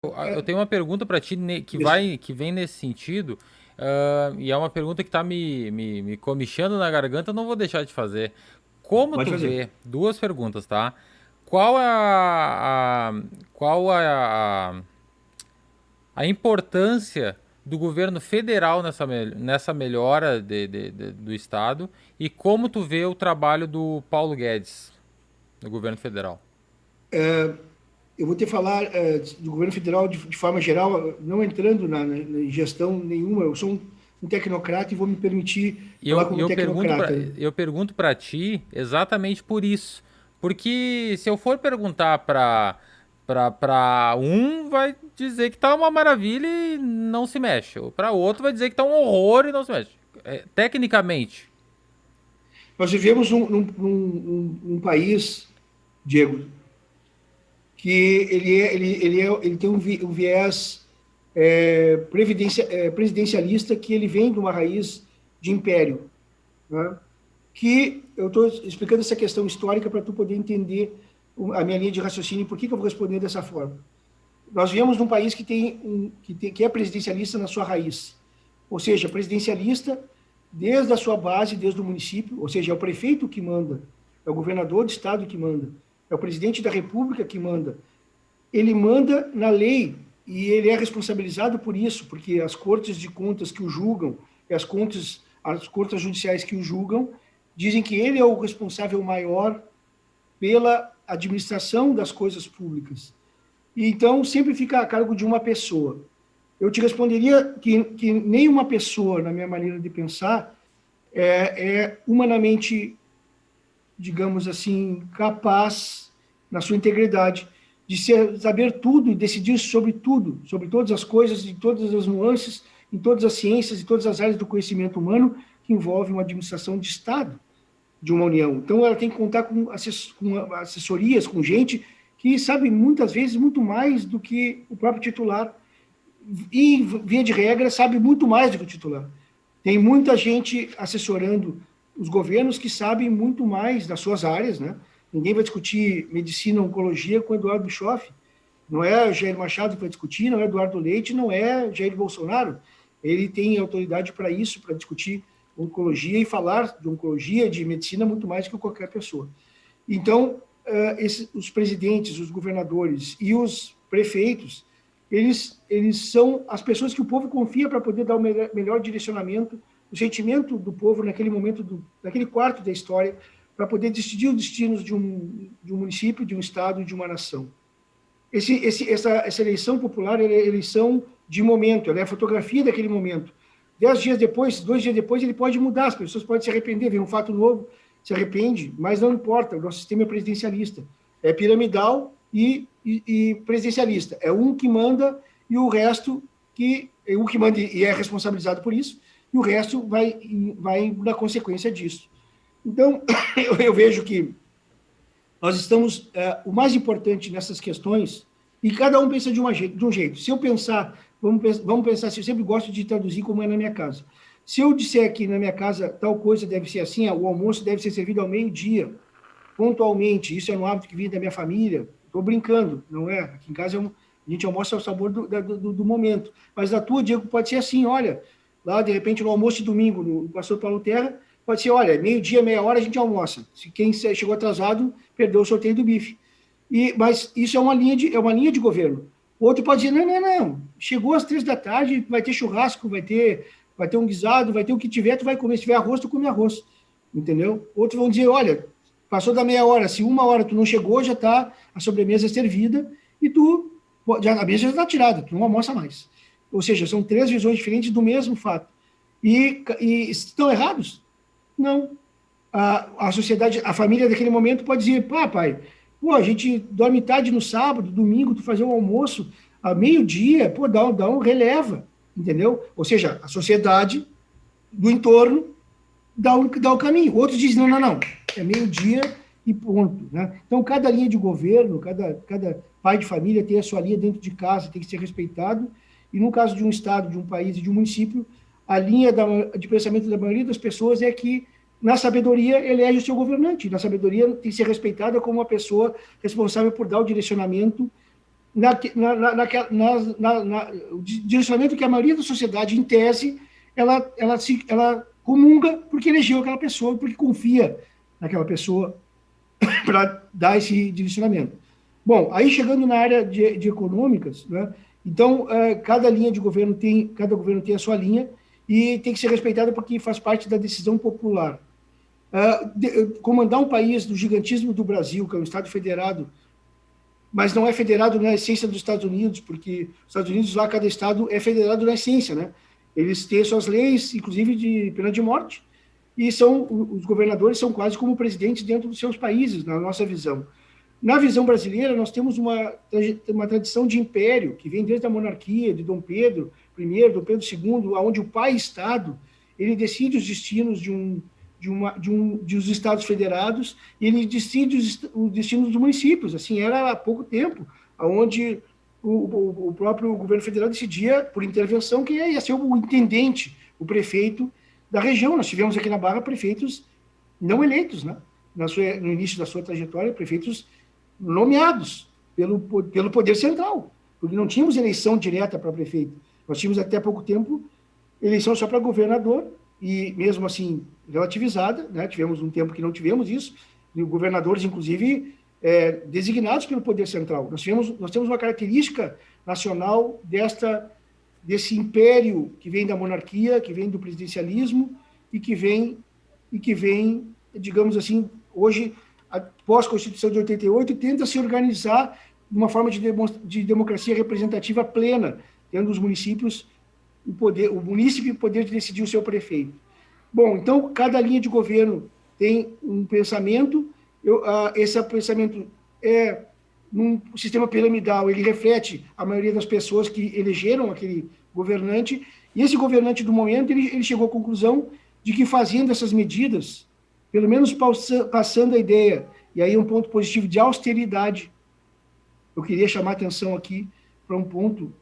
Eu tenho uma pergunta para ti Isso. que vem nesse sentido, e é uma pergunta que está me comichando na garganta, eu não vou deixar de fazer. Como Pode tu fazer. vê, duas perguntas, tá? Qual é qual é a importância do governo federal nessa melhora do Estado e como tu vê o trabalho do Paulo Guedes no governo federal? Eu vou te falar do governo federal de forma geral, não entrando na gestão nenhuma. Eu sou um tecnocrata e vou me permitir E falar eu, como tecnocrata. eu pergunto para ti exatamente por isso. Porque se eu for perguntar para um, vai dizer que tá uma maravilha e não se mexe. Ou para outro, vai dizer que tá um horror e não se mexe. Tecnicamente. Nós vivemos um país, Diego, que ele tem um viés presidencialista, que ele vem de uma raiz de império, né? Que eu estou explicando essa questão histórica para tu poder entender a minha linha de raciocínio e por que eu vou responder dessa forma. Nós vivemos num país que é presidencialista na sua raiz, ou seja, presidencialista desde a sua base, desde o município, ou seja, é o prefeito que manda, é o governador do estado que manda, é o presidente da república que manda. Ele manda na lei e ele é responsabilizado por isso, porque as cortes de contas que o julgam, e as cortes judiciais que o julgam, dizem que ele é o responsável maior pela administração das coisas públicas. E então sempre fica a cargo de uma pessoa. Eu te responderia que nenhuma pessoa, na minha maneira de pensar, é humanamente, digamos assim, capaz, na sua integridade, de saber tudo e decidir sobre tudo, sobre todas as coisas, de todas as nuances, em todas as ciências e todas as áreas do conhecimento humano que envolve uma administração de Estado, de uma União. Então, ela tem que contar com assessorias, com gente que sabe muitas vezes muito mais do que o próprio titular e, via de regra, sabe muito mais do que o titular. Tem muita gente assessorando os governos que sabem muito mais das suas áreas, né? Ninguém vai discutir medicina, oncologia com Eduardo Bischoff. Não é Jair Machado que vai discutir, não é Eduardo Leite, não é Jair Bolsonaro. Ele tem autoridade para isso, para discutir oncologia e falar de oncologia, de medicina, muito mais do que qualquer pessoa. Então, os presidentes, os governadores e os prefeitos, eles são as pessoas que o povo confia para poder dar o melhor direcionamento, o sentimento do povo naquele momento, naquele quarto da história, para poder decidir os destinos de um município, de um estado e de uma nação. Essa eleição popular é a eleição de momento, ela é a fotografia daquele momento. 10 dias depois, 2 dias depois, ele pode mudar, as pessoas podem se arrepender, vem um fato novo, se arrepende, mas não importa, o nosso sistema é presidencialista. É piramidal e presidencialista. É um que manda e o resto um que manda e é responsabilizado por isso, e o resto vai na consequência disso. Então, eu vejo que nós estamos, o mais importante nessas questões, e cada um pensa de um jeito. Se eu pensar, vamos pensar assim, eu sempre gosto de traduzir como é na minha casa. Se eu disser que na minha casa tal coisa deve ser assim, o almoço deve ser servido ao meio-dia, pontualmente, isso é um hábito que vem da minha família, estou brincando, não é? Aqui em casa a gente almoça ao sabor do momento. Mas na tua, Diego, pode ser assim, olha, lá de repente no almoço de domingo, no Pastor Paulo Terra, pode ser, olha, meio-dia, meia hora a gente almoça. Se quem chegou atrasado, perdeu o sorteio do bife. Mas isso é uma linha de governo. O outro pode dizer, não, não, não, chegou às 3 da tarde, vai ter churrasco, vai ter um guisado, vai ter o que tiver, tu vai comer. Se tiver arroz, tu come arroz. Entendeu? Outros vão dizer, olha, passou da meia hora, se 1 hora tu não chegou, já está a sobremesa servida e a mesa já está tirada, tu não almoça mais. Ou seja, são 3 visões diferentes do mesmo fato. E estão errados? Não. A sociedade, a família daquele momento pode dizer, pá, pai, pô, a gente dorme tarde no sábado, domingo, tu fazer um almoço a meio-dia, pô, dá um releva, entendeu? Ou seja, a sociedade do entorno dá o caminho. Outros dizem, não, não, não, é meio-dia e ponto, né? Então, cada linha de governo, cada pai de família tem a sua linha dentro de casa, tem que ser respeitado, e no caso de um estado, de um país e de um município, a linha de pensamento da maioria das pessoas é que, na sabedoria, elege o seu governante. Na sabedoria, tem que ser respeitada como uma pessoa responsável por dar o direcionamento o direcionamento que a maioria da sociedade, em tese, ela comunga porque elegeu aquela pessoa, porque confia naquela pessoa para dar esse direcionamento. Bom, aí chegando na área de econômicas, né? Então, cada governo tem a sua linha e tem que ser respeitada porque faz parte da decisão popular. Comandar um país do gigantismo do Brasil, que é um Estado federado, mas não é federado na essência dos Estados Unidos, porque os Estados Unidos, lá, cada estado é federado na essência, né? Eles têm suas leis, inclusive de pena de morte, e os governadores são quase como presidentes dentro dos seus países, na nossa visão. Na visão brasileira, nós temos uma tradição de império, que vem desde a monarquia, de Dom Pedro I, Dom Pedro II, onde o pai-estado ele decide os destinos dos estados federados e ele decide os destinos dos municípios. Assim era há pouco tempo, onde o próprio governo federal decidia, por intervenção, quem ia ser o intendente, o prefeito da região. Nós tivemos aqui na Barra prefeitos não eleitos, né? No início da sua trajetória, prefeitos nomeados pelo poder central, porque não tínhamos eleição direta para prefeito. Nós tínhamos até pouco tempo eleição só para governador, e mesmo assim relativizada, né? Tivemos um tempo que não tivemos isso, e governadores, inclusive, designados pelo poder central. Nós temos uma característica nacional desse império que vem da monarquia, que vem do presidencialismo e que vem, digamos assim, hoje, após a Constituição de 88, tenta se organizar de uma forma de democracia representativa plena, tendo os municípios o munícipe poder de decidir o seu prefeito. Bom, então, cada linha de governo tem um pensamento, esse pensamento num sistema piramidal, ele reflete a maioria das pessoas que elegeram aquele governante, e esse governante do momento, ele chegou à conclusão de que fazendo essas medidas, pelo menos passando a ideia, e aí um ponto positivo de austeridade, eu queria chamar a atenção aqui para um ponto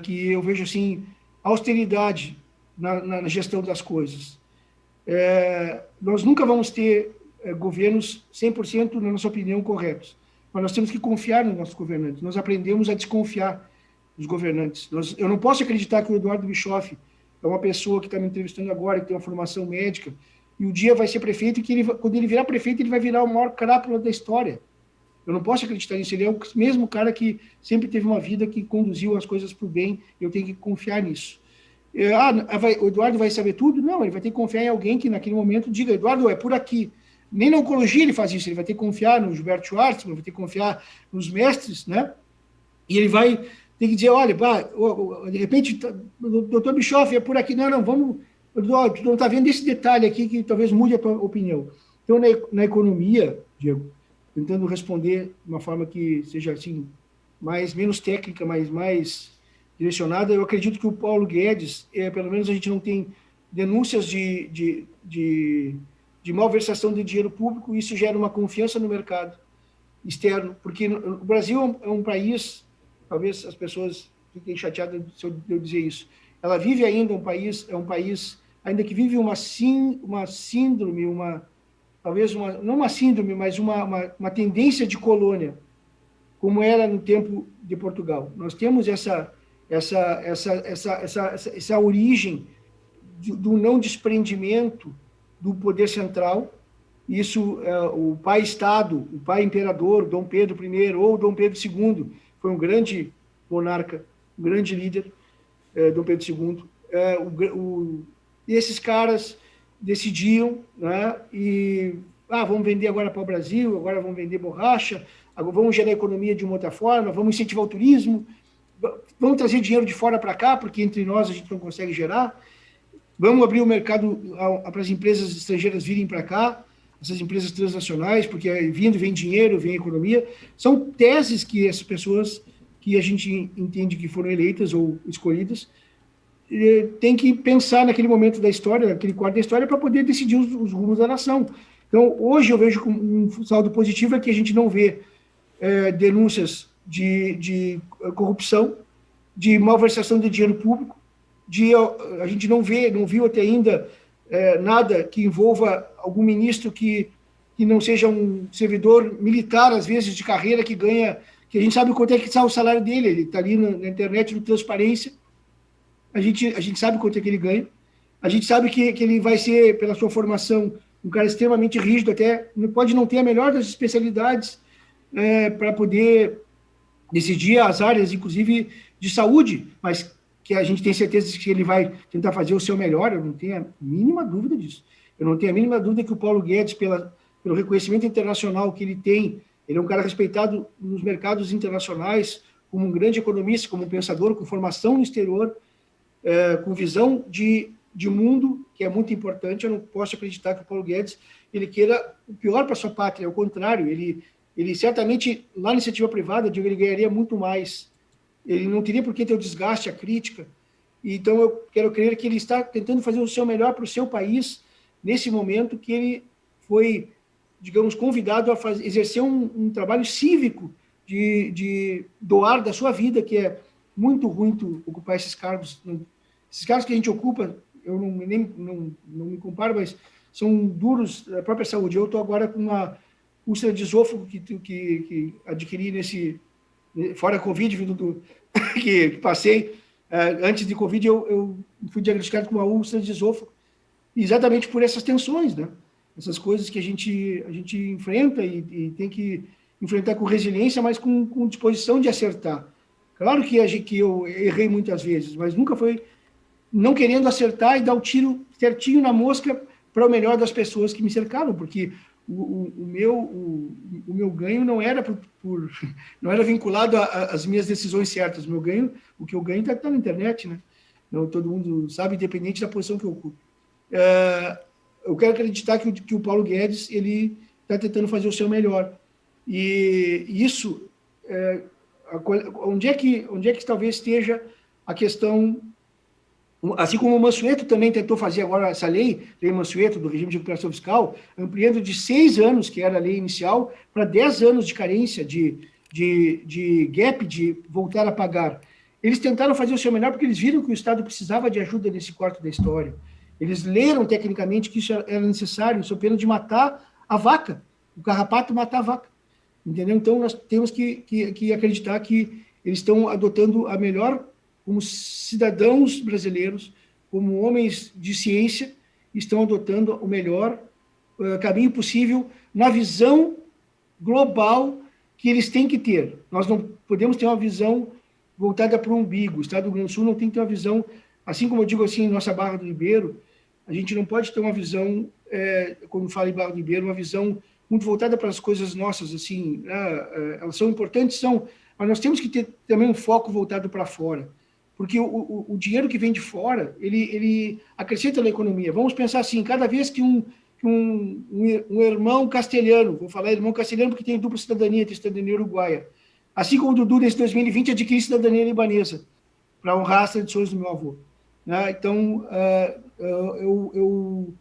que eu vejo assim, austeridade na gestão das coisas. Nós nunca vamos ter governos 100%, na nossa opinião, corretos, mas nós temos que confiar nos nossos governantes. Nós aprendemos a desconfiar dos governantes. Eu não posso acreditar que o Eduardo Bischoff é uma pessoa que está me entrevistando agora, que tem uma formação médica, e um dia vai ser prefeito, e quando ele virar prefeito, ele vai virar o maior crápula da história. Eu não posso acreditar nisso. Ele é o mesmo cara que sempre teve uma vida que conduziu as coisas para o bem. Eu tenho que confiar nisso. O Eduardo vai saber tudo? Não, ele vai ter que confiar em alguém que naquele momento diga, Eduardo, é por aqui. Nem na oncologia ele faz isso. Ele vai ter que confiar no Gilberto Schwartzman, vai ter que confiar nos mestres, né? E ele vai ter que dizer, olha, de repente, o doutor Bischoff é por aqui. Não, vamos... Tu não está vendo esse detalhe aqui que talvez mude a tua opinião. Então, na economia, Diego, tentando responder de uma forma que seja assim, menos técnica, mas mais direcionada, eu acredito que o Paulo Guedes, pelo menos a gente não tem denúncias de malversação de dinheiro público, isso gera uma confiança no mercado externo, porque o Brasil é um país, talvez as pessoas fiquem chateadas se eu dizer isso, ela vive ainda é um país ainda que vive uma síndrome, talvez não uma síndrome, mas uma tendência de colônia, como era no tempo de Portugal. Nós temos essa origem do não desprendimento do poder central. Isso, o pai-estado, o pai-imperador, Dom Pedro I ou Dom Pedro II, foi um grande monarca, um grande líder, Dom Pedro II. E esses caras decidiam, né, vamos vender agora para o Brasil, agora vamos vender borracha, agora vamos gerar economia de uma outra forma, vamos incentivar o turismo, vamos trazer dinheiro de fora para cá, porque entre nós a gente não consegue gerar, vamos abrir o mercado para as empresas estrangeiras virem para cá, essas empresas transnacionais, porque vem dinheiro, vem economia. São teses que essas pessoas que a gente entende que foram eleitas ou escolhidas tem que pensar naquele momento da história, naquele quadro da história, para poder decidir os rumos da nação. Então, hoje eu vejo um saldo positivo é que a gente não vê denúncias de corrupção, de malversação de dinheiro público, a gente não viu até ainda nada que envolva algum ministro que não seja um servidor militar, às vezes, de carreira, que que a gente sabe quanto é que está o salário dele, ele está ali na internet, no Transparência, a gente sabe quanto é que ele ganha, a gente sabe que ele vai ser, pela sua formação, um cara extremamente rígido, até pode não ter a melhor das especialidades para poder decidir as áreas, inclusive, de saúde, mas que a gente tem certeza que ele vai tentar fazer o seu melhor, eu não tenho a mínima dúvida disso. Eu não tenho a mínima dúvida que o Paulo Guedes, pelo reconhecimento internacional que ele tem, ele é um cara respeitado nos mercados internacionais, como um grande economista, como um pensador, com formação no exterior, com visão de mundo, que é muito importante. Eu não posso acreditar que o Paulo Guedes ele queira o pior para sua pátria, ao contrário, ele certamente, lá na iniciativa privada, ele ganharia muito mais. Ele não teria por que ter o desgaste, a crítica. Então, eu quero crer que ele está tentando fazer o seu melhor para o seu país, nesse momento que ele foi, digamos, convidado a exercer um trabalho cívico de doar da sua vida, que é muito ruim ocupar esses cargos. Esses cargos que a gente ocupa, eu não me comparo, mas são duros da própria saúde. Eu estou agora com uma úlcera de esôfago que adquiri fora a Covid, vindo que passei. Antes de Covid, eu fui diagnosticado com uma úlcera de esôfago, exatamente por essas tensões, né? Essas coisas que a gente enfrenta e tem que enfrentar com resiliência, mas com disposição de acertar. Claro que eu errei muitas vezes, mas nunca foi não querendo acertar e dar o tiro certinho na mosca para o melhor das pessoas que me cercaram, porque o meu ganho não era não era vinculado às minhas decisões certas. O que eu ganho está na internet, né? Não, todo mundo sabe, independente da posição que eu ocupo. Eu quero acreditar que o Paulo Guedes ele está tentando fazer o seu melhor. E isso, onde é que talvez esteja a questão, assim como o Mansueto também tentou fazer agora essa lei Mansueto, do regime de recuperação fiscal, ampliando de 6 anos, que era a lei inicial, para 10 anos de carência, de gap, de voltar a pagar. Eles tentaram fazer o seu melhor porque eles viram que o Estado precisava de ajuda nesse corte da história. Eles leram tecnicamente que isso era necessário, sob pena de matar a vaca, o carrapato matar a vaca. Entendeu? Então, nós temos que acreditar que eles estão adotando a melhor, como cidadãos brasileiros, como homens de ciência, estão adotando o melhor caminho possível na visão global que eles têm que ter. Nós não podemos ter uma visão voltada para o umbigo. O Estado do Rio Grande do Sul não tem que ter uma visão, assim como eu digo assim, em nossa Barra do Ribeiro, a gente não pode ter uma visão, quando fala em Barra do Ribeiro, uma visão muito voltada para as coisas nossas, assim, elas são importantes, mas nós temos que ter também um foco voltado para fora, porque o dinheiro que vem de fora, ele acrescenta na economia. Vamos pensar assim, cada vez que um irmão castelhano, vou falar irmão castelhano porque tem dupla cidadania, tem cidadania uruguaia, assim como o Dudu, nesse 2020, adquire cidadania libanesa, para honrar as tradições do meu avô. Né? Então, eu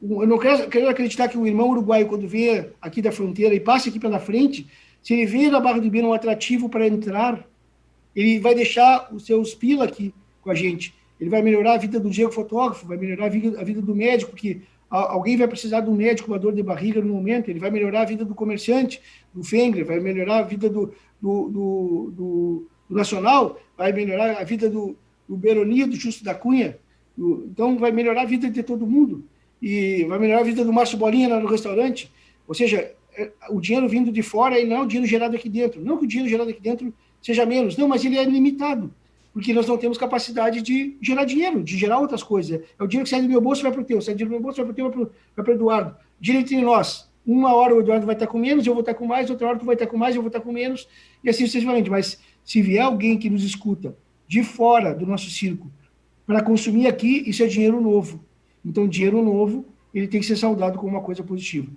não quero acreditar que o irmão uruguaio, quando vier aqui da fronteira e passe aqui pela frente, se ele vê na Barra do Ribeiro um atrativo para entrar, ele vai deixar os seus pila aqui com a gente. Ele vai melhorar a vida do Diego fotógrafo, vai melhorar a vida do médico, que alguém vai precisar de um médico com uma dor de barriga no momento, ele vai melhorar a vida do comerciante, do Fengler, vai melhorar a vida do Nacional, vai melhorar a vida do Beroni, do Justo da Cunha, então vai melhorar a vida de todo mundo, e vai melhorar a vida do Márcio Bolinha lá no restaurante. Ou seja, o dinheiro vindo de fora e não é o dinheiro gerado aqui dentro. Não que o dinheiro gerado aqui dentro seja menos, não, mas ele é limitado, porque nós não temos capacidade de gerar dinheiro, de gerar outras coisas. É o dinheiro que sai do meu bolso vai para o teu, sai do meu bolso vai para o teu, vai para o Eduardo. Dinheiro entre nós. Uma hora o Eduardo vai estar com menos, eu vou estar com mais, outra hora tu vai estar com mais, eu vou estar com menos, e assim sucessivamente. Mas se vier alguém que nos escuta de fora do nosso circo para consumir aqui, isso é dinheiro novo. Então, dinheiro novo, ele tem que ser saudado como uma coisa positiva.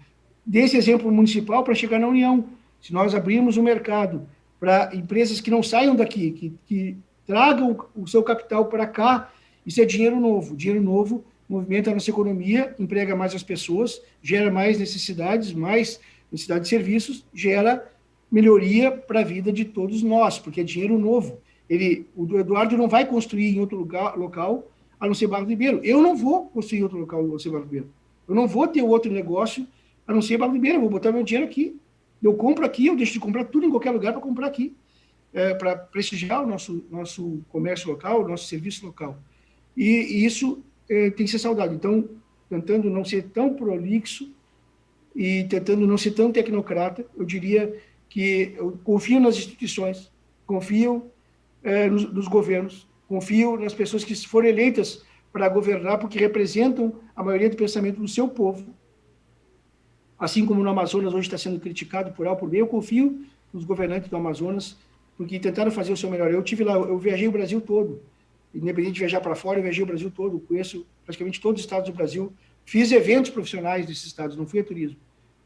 Desse exemplo municipal para chegar na União. Se nós abrirmos o mercado para empresas que não saiam daqui, que tragam o seu capital para cá, isso é dinheiro novo. Dinheiro novo movimenta a nossa economia, emprega mais as pessoas, gera mais necessidades de serviços, gera melhoria para a vida de todos nós, porque é dinheiro novo. O Eduardo não vai construir em outro local, a não ser Barra do Ribeiro. Eu não vou construir em outro local, a não ser Barra do Ribeiro. Eu não vou ter outro negócio, a não ser Barra do Ribeiro. Eu vou botar meu dinheiro aqui. Eu compro aqui, eu deixo de comprar tudo em qualquer lugar para comprar aqui, para prestigiar o nosso comércio local, o nosso serviço local. E isso tem que ser saudado. Então, tentando não ser tão prolixo e tentando não ser tão tecnocrata, eu diria que eu confio nas instituições, confio nos governos, confio nas pessoas que foram eleitas para governar, porque representam a maioria do pensamento do seu povo. Assim como no Amazonas hoje está sendo criticado por A ou por B, eu confio nos governantes do Amazonas, porque tentaram fazer o seu melhor. Eu tive lá, eu viajei o Brasil todo, independente de viajar para fora, eu viajei o Brasil todo, conheço praticamente todos os estados do Brasil, fiz eventos profissionais desses estados, não fui a turismo.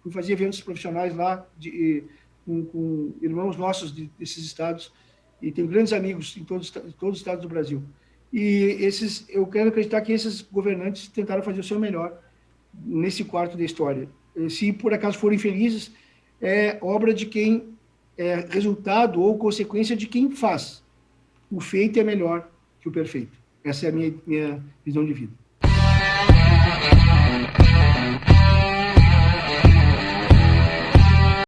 Fui fazer eventos profissionais lá com irmãos nossos desses estados, e tenho grandes amigos em todos os estados do Brasil. E eu quero acreditar que esses governantes tentaram fazer o seu melhor nesse quarto da história. Se por acaso forem felizes, é obra de quem é resultado ou consequência de quem faz. O feito é melhor que o perfeito. Essa é a minha visão de vida.